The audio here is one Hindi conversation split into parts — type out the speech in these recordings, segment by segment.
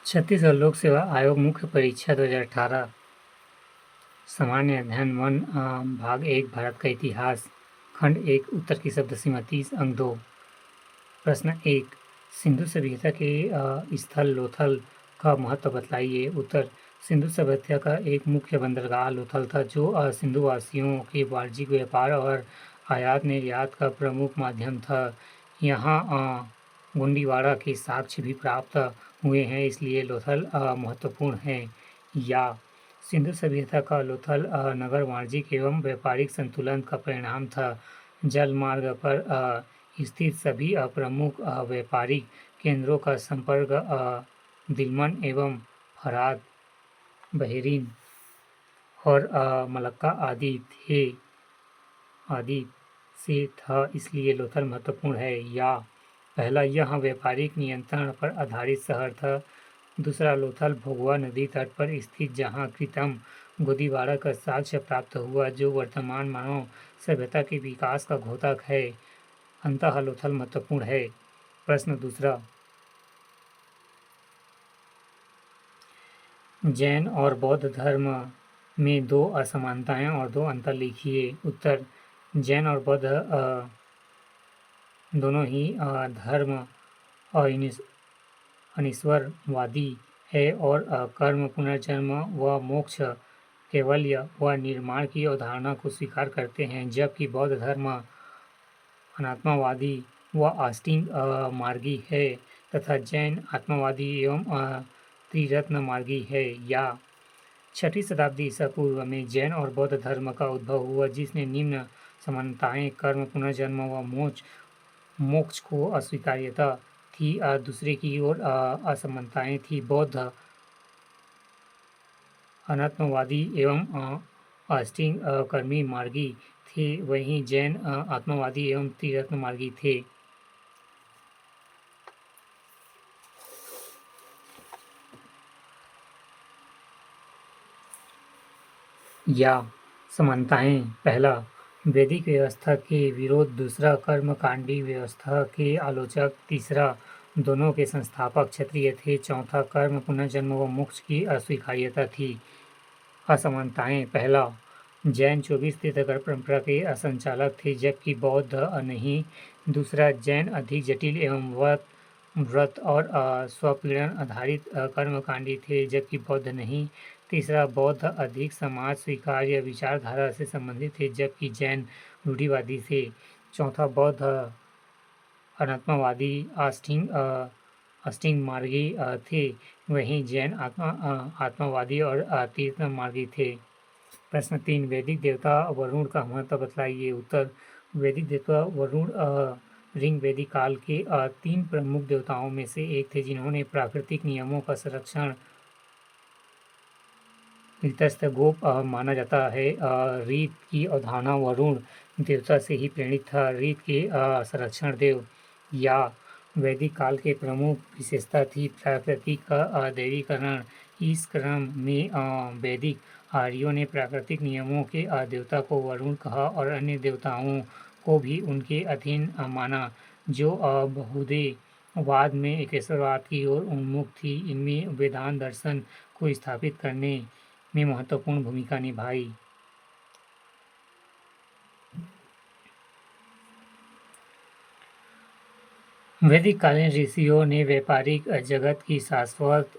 छत्तीसगढ़ लोक सेवा आयोग मुख्य परीक्षा 2018 सामान्य अध्ययन 1 भाग 1 भारत का इतिहास खंड 1 उत्तर की शब्द सीमा 30 अंक 2। प्रश्न 1 सिंधु सभ्यता के स्थल लोथल का महत्व बतलाइए। उत्तर सिंधु सभ्यता का एक मुख्य बंदरगाह लोथल था जो सिंधु वासियों के वाणिज्यिक व्यापार और आयात निर्यात का प्रमुख माध्यम था। यहाँ गोंडीवाड़ा के साक्ष्य भी प्राप्त हुए हैं, इसलिए लोथल महत्वपूर्ण है। या सिंधु सभ्यता का लोथल नगर वाणिज्यिक एवं व्यापारिक संतुलन का परिणाम था। जल मार्ग पर स्थित सभी प्रमुख व्यापारिक केंद्रों का संपर्क दिलमन एवं फराद, बहरीन और मलक्का आदि से था, इसलिए लोथल महत्वपूर्ण है। या पहला, यह व्यापारिक नियंत्रण पर आधारित शहर था। दूसरा, लोथल भोगवा नदी तट पर स्थित जहाँ कृत्रिम गोदीवाड़ा का साक्ष्य प्राप्त हुआ जो वर्तमान मानव सभ्यता के विकास का द्योतक है। अंततः लोथल महत्वपूर्ण है। प्रश्न दूसरा, जैन और बौद्ध धर्म में 2 असमानताएं और 2 अंतर लिखिए। उत्तर जैन और बौद्ध दोनों ही धर्म अनिश्वरवादी है और कर्म, पुनर्जन्म व मोक्ष, कैवल्य व निर्माण की अवधारणा को स्वीकार करते हैं, जबकि बौद्ध धर्म अनात्मवादी व अष्टांग मार्गी है तथा जैन आत्मवादी एवं त्रिरत्न मार्गी है। या 6वीं शताब्दी ईसा पूर्व में जैन और बौद्ध धर्म का उद्भव हुआ, जिसने निम्न समानताएं कर्म, पुनर्जन्म व मोक्ष को अस्वीकार्यता थी। दूसरे की ओर असमानताएं थी। बौद्ध अनात्मवादी एवं अष्टांग कर्मी मार्गी थे, वहीं जैन आत्मवादी एवं त्रिरत्न मार्गी थे। या समानताएं, पहला वैदिक व्यवस्था के विरोध, दूसरा कर्मकांडी व्यवस्था के आलोचक, तीसरा दोनों के संस्थापक क्षत्रिय थे, चौथा कर्म, पुनर्जन्म व मोक्ष की अस्वीकार्यता थी। असमानताएं, पहला जैन 24 तीर्थंकर परंपरा के संचालक थे, जबकि बौद्ध नहीं। दूसरा, जैन अधिक जटिल एवं व्रत और स्वपीड़न आधारित कर्मकांडी थे, जबकि बौद्ध नहीं। तीसरा, बौद्ध अधिक समाज स्वीकार्य विचारधारा से संबंधित थे, जबकि जैन रूढ़िवादी थे। चौथा, बौद्ध अनात्मवादी अष्टांग मार्गी थे, वहीं जैन आत्मवादी और तीर्थंकर मार्गी थे। प्रश्न 3 वैदिक देवता वरुण का महत्व बतलाइए। उत्तर वैदिक देवता वरुण ऋग वैदिक काल के 3 प्रमुख देवताओं में से एक थे, जिन्होंने प्राकृतिक नियमों का संरक्षण ऋतस्थगोप माना जाता है। ऋत की अवधारणा वरुण देवता से ही प्रेरित था, ऋत के संरक्षण देव। या वैदिक काल के प्रमुख विशेषता थी प्राकृतिक का दैवीकरण। इस क्रम में वैदिक आर्यों ने प्राकृतिक नियमों के देवता को वरुण कहा और अन्य देवताओं को भी उनके अधीन माना, जो बहुदेववाद में एकेश्वरवाद की ओर उन्मुख थी। इनमें वेदांत दर्शन को स्थापित करने में महत्वपूर्ण भूमिका निभाई। वैदिक कालीन ऋषियों ने व्यापारिक जगत की शाश्वत,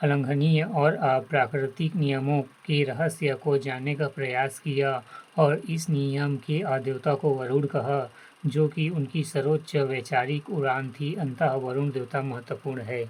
अलंघनीय और प्राकृतिक नियमों के रहस्य को जानने का प्रयास किया और इस नियम के देवता को वरुण कहा, जो कि उनकी सर्वोच्च वैचारिक उड़ान थी। अंततः वरुण देवता महत्वपूर्ण है।